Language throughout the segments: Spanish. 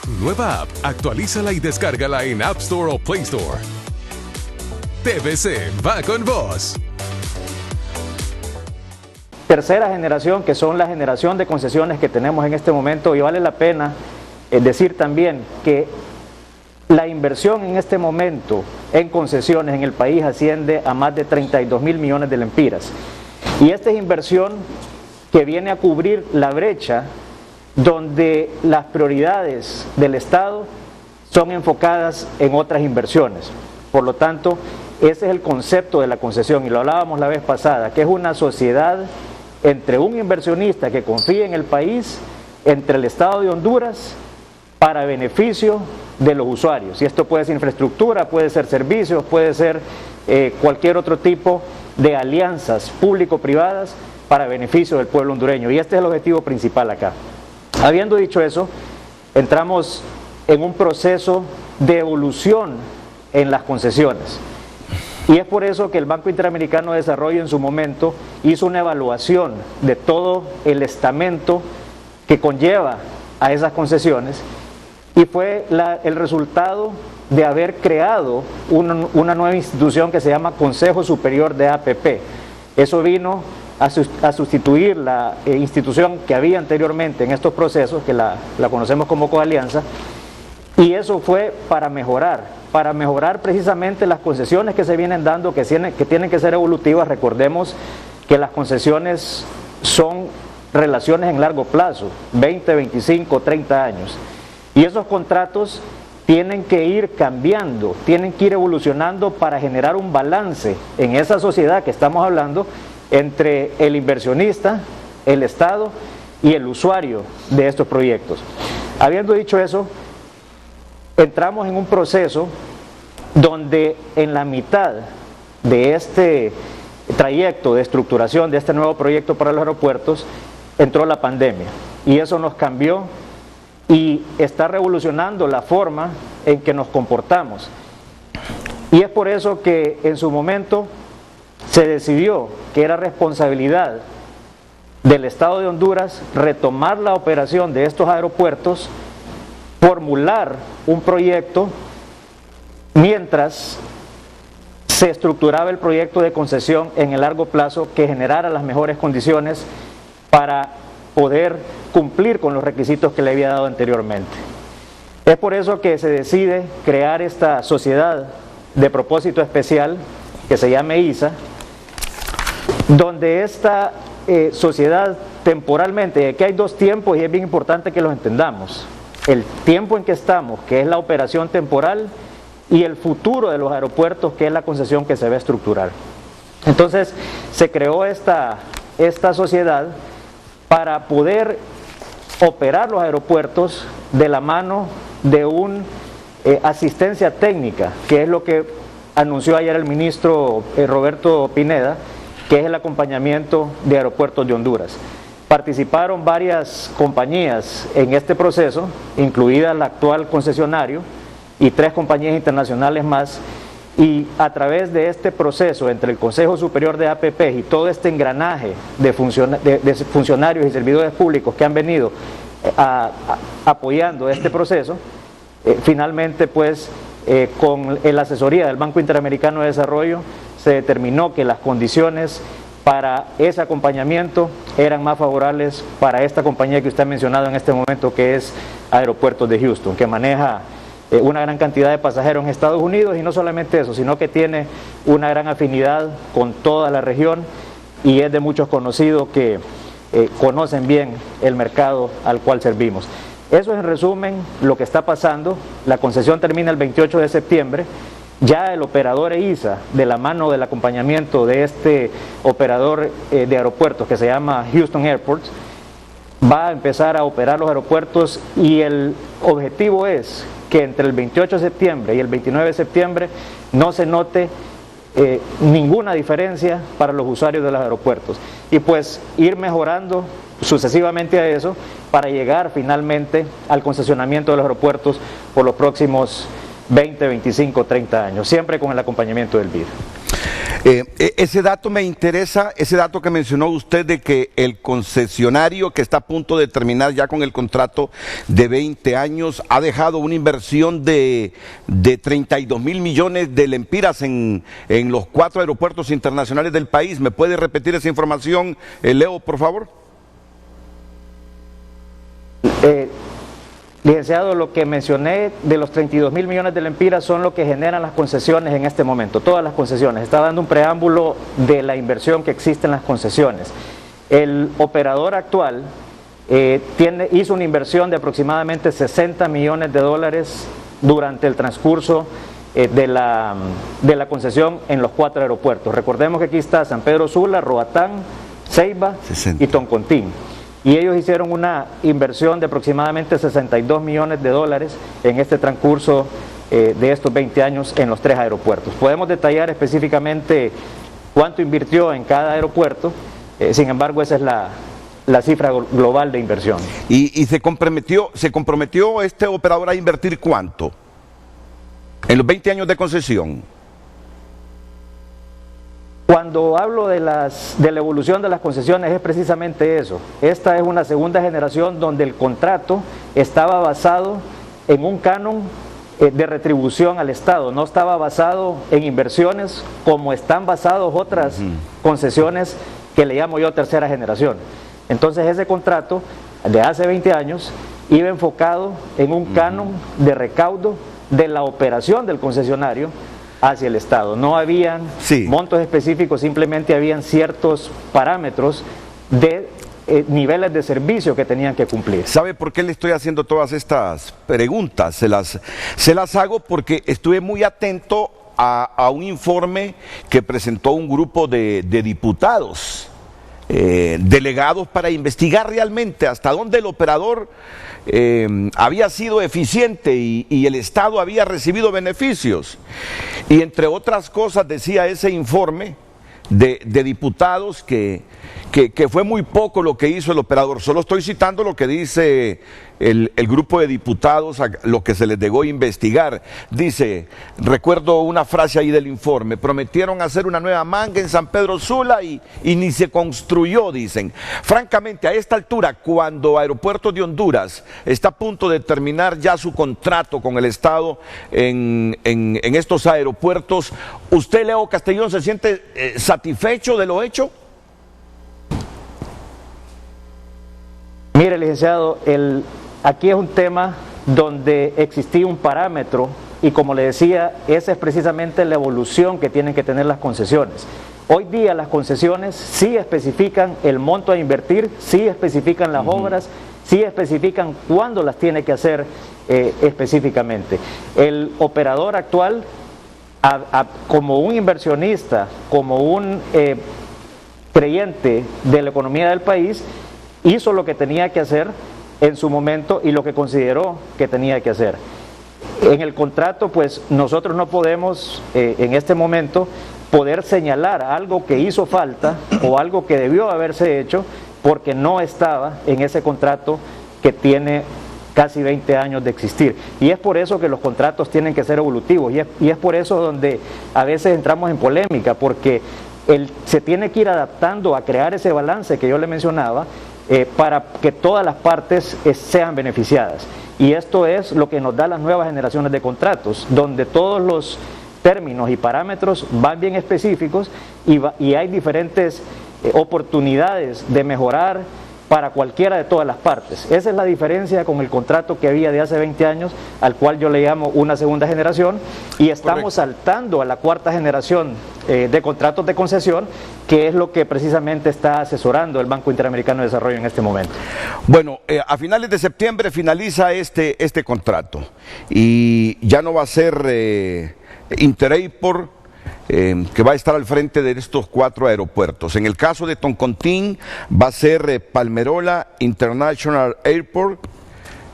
Nueva app, actualízala y descárgala en App Store o Play Store. TVC va con vos. Tercera generación, que son la generación de concesiones que tenemos en este momento, y vale la pena decir también que la inversión en este momento en concesiones en el país asciende a más de 32 mil millones de lempiras. Y esta es inversión que viene a cubrir la brecha donde las prioridades del Estado son enfocadas en otras inversiones. Por lo tanto, ese es el concepto de la concesión, y lo hablábamos la vez pasada, que es una sociedad entre un inversionista que confía en el país, entre el Estado de Honduras, para beneficio de los usuarios. Y esto puede ser infraestructura, puede ser servicios, puede ser cualquier otro tipo de alianzas público-privadas para beneficio del pueblo hondureño. Y este es el objetivo principal acá. Habiendo dicho eso, entramos en un proceso de evolución en las concesiones. Y es por eso que el Banco Interamericano de Desarrollo en su momento hizo una evaluación de todo el estamento que conlleva a esas concesiones, y fue el resultado de haber creado una nueva institución que se llama Consejo Superior de APP. Eso vino a sustituir la institución que había anteriormente en estos procesos, que la conocemos como Coalianza, y eso fue para mejorar precisamente las concesiones que se vienen dando, que tienen que ser evolutivas. Recordemos que las concesiones son relaciones en largo plazo, 20, 25, 30 años. Y esos contratos tienen que ir cambiando, tienen que ir evolucionando para generar un balance en esa sociedad que estamos hablando entre el inversionista, el Estado y el usuario de estos proyectos. Habiendo dicho eso, entramos en un proceso donde en la mitad de este trayecto de estructuración de este nuevo proyecto para los aeropuertos entró la pandemia, y eso nos cambió y está revolucionando la forma en que nos comportamos. Y es por eso que en su momento se decidió que era responsabilidad del Estado de Honduras retomar la operación de estos aeropuertos, formular un proyecto mientras se estructuraba el proyecto de concesión en el largo plazo que generara las mejores condiciones para poder cumplir con los requisitos que le había dado anteriormente. Es por eso que se decide crear esta sociedad de propósito especial que se llama ISA, donde esta sociedad temporalmente, y aquí hay dos tiempos y es bien importante que los entendamos: el tiempo en que estamos, que es la operación temporal, y el futuro de los aeropuertos, que es la concesión que se va a estructurar. Entonces se creó esta sociedad para poder operar los aeropuertos de la mano de una asistencia técnica, que es lo que anunció ayer el ministro Roberto Pineda, que es el acompañamiento de Aeropuertos de Honduras. Participaron varias compañías en este proceso, incluida el actual concesionario y 3 compañías internacionales más, y a través de este proceso entre el Consejo Superior de APP y todo este engranaje de funcionarios y servidores públicos que han venido apoyando este proceso, finalmente pues con la asesoría del Banco Interamericano de Desarrollo se determinó que las condiciones para ese acompañamiento eran más favorables para esta compañía que usted ha mencionado en este momento, que es Aeropuertos de Houston, que maneja una gran cantidad de pasajeros en Estados Unidos, y no solamente eso, sino que tiene una gran afinidad con toda la región, y es de muchos conocidos que conocen bien el mercado al cual servimos. Eso es en resumen lo que está pasando. La concesión termina el 28 de septiembre. Ya el operador EISA, de la mano del acompañamiento de este operador de aeropuertos que se llama Houston Airports, va a empezar a operar los aeropuertos, y el objetivo es que entre el 28 de septiembre y el 29 de septiembre no se note ninguna diferencia para los usuarios de los aeropuertos, y pues ir mejorando sucesivamente a eso para llegar finalmente al concesionamiento de los aeropuertos por los próximos 20, 25, 30 años, siempre con el acompañamiento del BID. Ese dato me interesa, ese dato que mencionó usted de que el concesionario que está a punto de terminar ya con el contrato de 20 años ha dejado una inversión de 32 mil millones de lempiras en los 4 aeropuertos internacionales del país. ¿Me puede repetir esa información, Leo, por favor? Licenciado, lo que mencioné de los 32 mil millones de lempiras son lo que generan las concesiones en este momento, todas las concesiones. Está dando un preámbulo de la inversión que existe en las concesiones. El operador actual hizo una inversión de aproximadamente 60 millones de dólares durante el transcurso de la concesión en los 4 aeropuertos. Recordemos que aquí está San Pedro Sula, Roatán, Ceiba 60. Y Toncontín. Y ellos hicieron una inversión de aproximadamente 62 millones de dólares en este transcurso de estos 20 años en los 3 aeropuertos. Podemos detallar específicamente cuánto invirtió en cada aeropuerto, sin embargo esa es la cifra global de inversión. ¿Y se comprometió este operador a invertir cuánto en los 20 años de concesión? Cuando hablo de la evolución de las concesiones es precisamente eso. Esta es una segunda generación donde el contrato estaba basado en un canon de retribución al Estado, no estaba basado en inversiones como están basados otras concesiones que le llamo yo tercera generación. Entonces ese contrato de hace 20 años iba enfocado en un canon de recaudo de la operación del concesionario hacia el Estado. No habían montos específicos, simplemente habían ciertos parámetros de niveles de servicio que tenían que cumplir. ¿Sabe por qué le estoy haciendo todas estas preguntas? Se las hago porque estuve muy atento a un informe que presentó un grupo de diputados, delegados para investigar realmente hasta dónde el operador había sido eficiente y el Estado había recibido beneficios. Y entre otras cosas decía ese informe de diputados que fue muy poco lo que hizo el operador. Solo estoy citando lo que dice el grupo de diputados, lo que se les dejó investigar. Dice, recuerdo una frase ahí del informe: prometieron hacer una nueva manga en San Pedro Sula y ni se construyó, dicen. Francamente, a esta altura, cuando Aeropuertos de Honduras está a punto de terminar ya su contrato con el Estado en estos aeropuertos, ¿usted, Leo Castellón, se siente satisfecho de lo hecho? Mire, licenciado, aquí es un tema donde existía un parámetro y, como le decía, esa es precisamente la evolución que tienen que tener las concesiones. Hoy día las concesiones sí especifican el monto a invertir, sí especifican las obras, sí especifican cuándo las tiene que hacer específicamente. El operador actual, como un inversionista, como un creyente de la economía del país, hizo lo que tenía que hacer en su momento y lo que consideró que tenía que hacer. En el contrato, pues nosotros no podemos en este momento poder señalar algo que hizo falta o algo que debió haberse hecho porque no estaba en ese contrato que tiene casi 20 años de existir. Y es por eso que los contratos tienen que ser evolutivos y es por eso donde a veces entramos en polémica, porque se tiene que ir adaptando a crear ese balance que yo le mencionaba, para que todas las partes sean beneficiadas. Y esto es lo que nos da las nuevas generaciones de contratos, donde todos los términos y parámetros van bien específicos y hay diferentes oportunidades de mejorar para cualquiera de todas las partes. Esa es la diferencia con el contrato que había de hace 20 años, al cual yo le llamo una segunda generación, y estamos saltando a la cuarta generación de contratos de concesión, que es lo que precisamente está asesorando el Banco Interamericano de Desarrollo en este momento. Bueno, a finales de septiembre finaliza este contrato y ya no va a ser Interairport que va a estar al frente de estos 4 aeropuertos. En el caso de Toncontín va a ser Palmerola International Airport,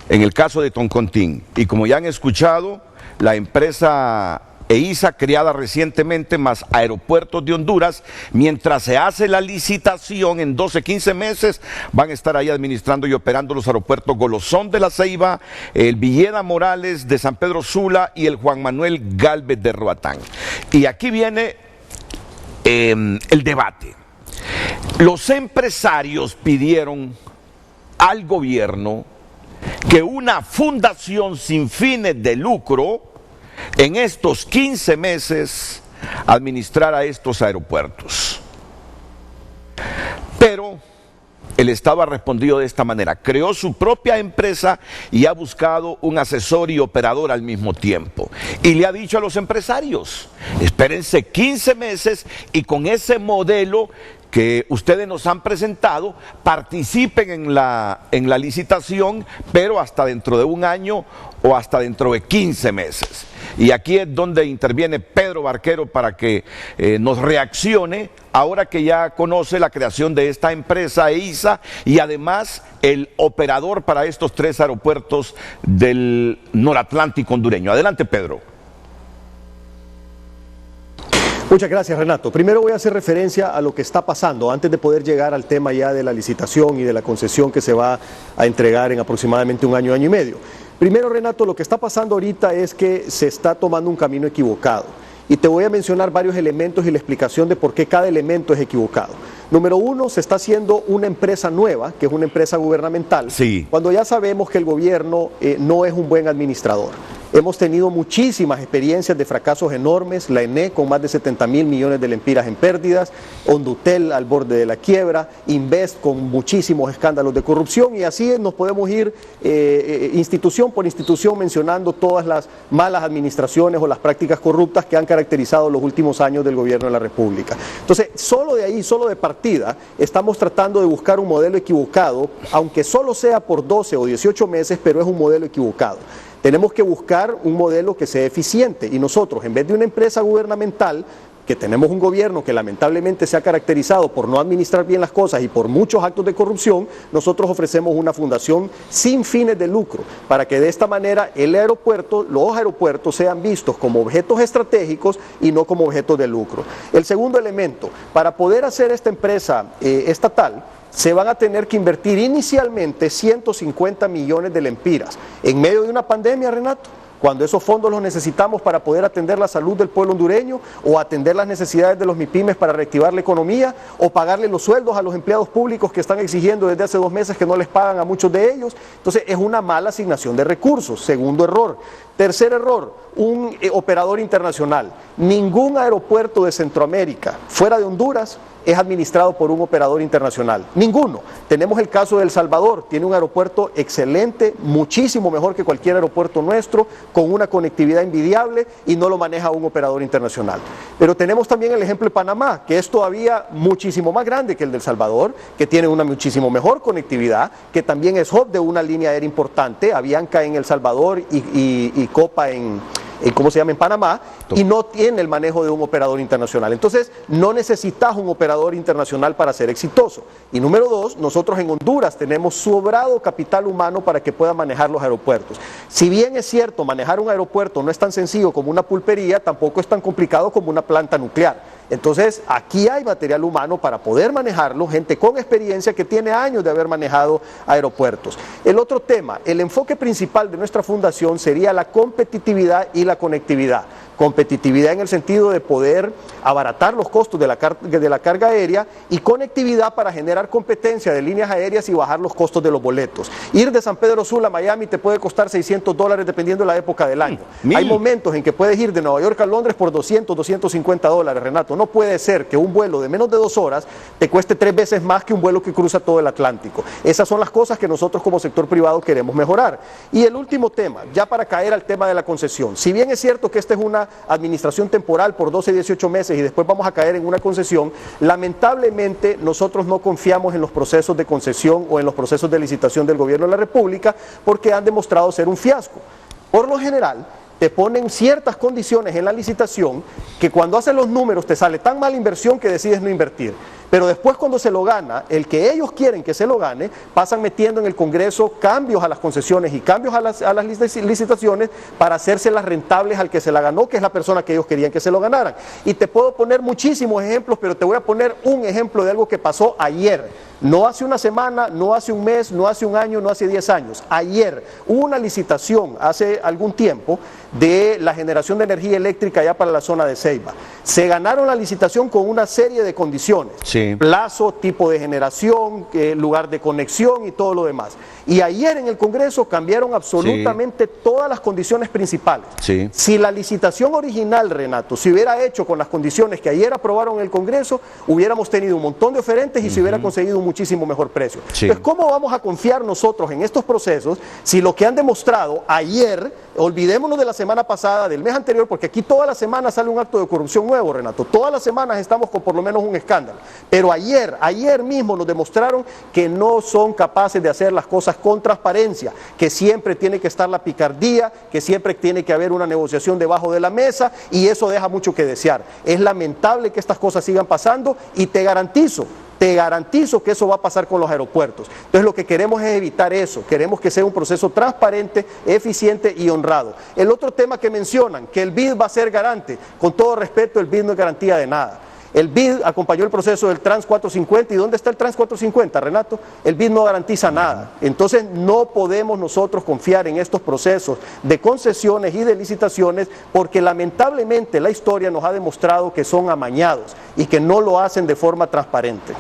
en el caso de Toncontín. Y como ya han escuchado, la empresa EISA, creada recientemente, más Aeropuertos de Honduras, mientras se hace la licitación, en 12-15 meses van a estar ahí administrando y operando los aeropuertos Golosón de la Ceiba, el Villeda Morales de San Pedro Sula y el Juan Manuel Gálvez de Roatán. Y aquí viene el debate. Los empresarios pidieron al gobierno que una fundación sin fines de lucro en estos 15 meses administrara estos aeropuertos. Pero el Estado ha respondido de esta manera: creó su propia empresa y ha buscado un asesor y operador al mismo tiempo. Y le ha dicho a los empresarios: espérense 15 meses y con ese modelo que ustedes nos han presentado, participen en la licitación, pero hasta dentro de un año o hasta dentro de 15 meses. Y aquí es donde interviene Pedro Barquero para que nos reaccione, ahora que ya conoce la creación de esta empresa EISA y además el operador para estos 3 aeropuertos del noratlántico hondureño. Adelante, Pedro. Muchas gracias, Renato. Primero voy a hacer referencia a lo que está pasando antes de poder llegar al tema ya de la licitación y de la concesión que se va a entregar en aproximadamente un año, año y medio. Primero, Renato, lo que está pasando ahorita es que se está tomando un camino equivocado. Y te voy a mencionar varios elementos y la explicación de por qué cada elemento es equivocado. Número 1, se está haciendo una empresa nueva, que es una empresa gubernamental, sí, cuando ya sabemos que el gobierno no es un buen administrador. Hemos tenido muchísimas experiencias de fracasos enormes, la ENE con más de 70.000 millones de lempiras en pérdidas, Hondutel al borde de la quiebra, Invest con muchísimos escándalos de corrupción, y así nos podemos ir institución por institución mencionando todas las malas administraciones o las prácticas corruptas que han caracterizado los últimos años del gobierno de la República. Entonces, solo de ahí, solo de partida, estamos tratando de buscar un modelo equivocado, aunque solo sea por 12 o 18 meses, pero es un modelo equivocado. Tenemos que buscar un modelo que sea eficiente y nosotros, en vez de una empresa gubernamental, que tenemos un gobierno que lamentablemente se ha caracterizado por no administrar bien las cosas y por muchos actos de corrupción, nosotros ofrecemos una fundación sin fines de lucro, para que de esta manera el aeropuerto, los aeropuertos sean vistos como objetos estratégicos y no como objetos de lucro. El segundo elemento, para poder hacer esta empresa estatal, se van a tener que invertir inicialmente 150 millones de lempiras en medio de una pandemia, Renato, cuando esos fondos los necesitamos para poder atender la salud del pueblo hondureño o atender las necesidades de los MIPYMES para reactivar la economía o pagarle los sueldos a los empleados públicos que están exigiendo desde hace 2 meses que no les pagan a muchos de ellos. Entonces es una mala asignación de recursos. Segundo error. Tercer error, un operador internacional. Ningún aeropuerto de Centroamérica fuera de Honduras es administrado por un operador internacional. Ninguno. Tenemos el caso de El Salvador, tiene un aeropuerto excelente, muchísimo mejor que cualquier aeropuerto nuestro, con una conectividad envidiable y no lo maneja un operador internacional. Pero tenemos también el ejemplo de Panamá, que es todavía muchísimo más grande que el de El Salvador, que tiene una muchísimo mejor conectividad, que también es hub de una línea aérea importante, Avianca en El Salvador y Copa en Panamá, y no tiene el manejo de un operador internacional. Entonces, no necesitas un operador internacional para ser exitoso. Y número 2, nosotros en Honduras tenemos sobrado capital humano para que pueda manejar los aeropuertos. Si bien es cierto, manejar un aeropuerto no es tan sencillo como una pulpería, tampoco es tan complicado como una planta nuclear. Entonces, aquí hay material humano para poder manejarlo, gente con experiencia que tiene años de haber manejado aeropuertos. El otro tema, el enfoque principal de nuestra fundación sería la competitividad y la conectividad. Competitividad en el sentido de poder abaratar los costos de la carga aérea y conectividad para generar competencia de líneas aéreas y bajar los costos de los boletos. Ir de San Pedro Sula a Miami te puede costar $600 dependiendo de la época del año. Hay momentos en que puedes ir de Nueva York a Londres por $200, $250, Renato. No puede ser que un vuelo de menos de 2 horas te cueste 3 veces más que un vuelo que cruza todo el Atlántico. Esas son las cosas que nosotros como sector privado queremos mejorar. Y el último tema, ya para caer al tema de la concesión. Si bien es cierto que esta es una administración temporal por 12, 18 meses y después vamos a caer en una concesión, lamentablemente nosotros no confiamos en los procesos de concesión o en los procesos de licitación del gobierno de la República porque han demostrado ser un fiasco. Por lo general, te ponen ciertas condiciones en la licitación que cuando haces los números te sale tan mala inversión que decides no invertir. Pero después cuando se lo gana, el que ellos quieren que se lo gane, pasan metiendo en el Congreso cambios a las concesiones y cambios a las licitaciones para hacérselas rentables al que se la ganó, que es la persona que ellos querían que se lo ganaran. Y te puedo poner muchísimos ejemplos, pero te voy a poner un ejemplo de algo que pasó ayer. No hace una semana, no hace un mes, no hace un año, no hace 10 años. Ayer hubo una licitación hace algún tiempo de la generación de energía eléctrica allá para la zona de Ceiba. Se ganaron la licitación con una serie de condiciones. Sí. Plazo, tipo de generación, lugar de conexión y todo lo demás. Y ayer en el Congreso cambiaron absolutamente todas las condiciones principales. Sí. Si la licitación original, Renato, se hubiera hecho con las condiciones que ayer aprobaron en el Congreso, hubiéramos tenido un montón de oferentes y se hubiera conseguido un muchísimo mejor precio. Sí. Entonces, ¿cómo vamos a confiar nosotros en estos procesos si lo que han demostrado ayer, olvidémonos de la semana pasada, del mes anterior, porque aquí toda la semana sale un acto de corrupción nuevo, Renato, todas las semanas estamos con por lo menos un escándalo, pero ayer mismo nos demostraron que no son capaces de hacer las cosas con transparencia, que siempre tiene que estar la picardía, que siempre tiene que haber una negociación debajo de la mesa, y eso deja mucho que desear. Es lamentable que estas cosas sigan pasando y te garantizo que eso va a pasar con los aeropuertos. Entonces lo que queremos es evitar eso, queremos que sea un proceso transparente, eficiente y honrado. El otro tema que mencionan, que el BID va a ser garante, con todo respeto, el BID no es garantía de nada. El BID acompañó el proceso del Trans 450. ¿Y dónde está el Trans 450, Renato? El BID no garantiza nada. Entonces no podemos nosotros confiar en estos procesos de concesiones y de licitaciones porque lamentablemente la historia nos ha demostrado que son amañados y que no lo hacen de forma transparente.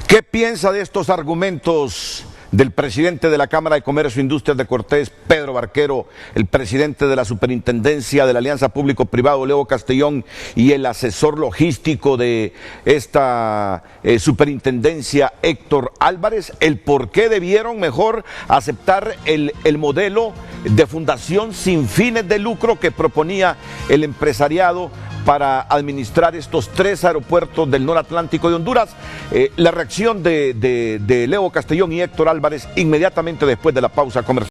¿Qué piensa de estos argumentos del presidente de la Cámara de Comercio e Industrias de Cortés, Pedro Barquero, el presidente de la Superintendencia de la Alianza Público-Privado, Leo Castellón, y el asesor logístico de esta superintendencia, Héctor Álvarez? El por qué debieron mejor aceptar el modelo de fundación sin fines de lucro que proponía el empresariado para administrar estos 3 aeropuertos del noratlántico de Honduras. La reacción de Leo Castellón y Héctor Álvarez inmediatamente después de la pausa comercial.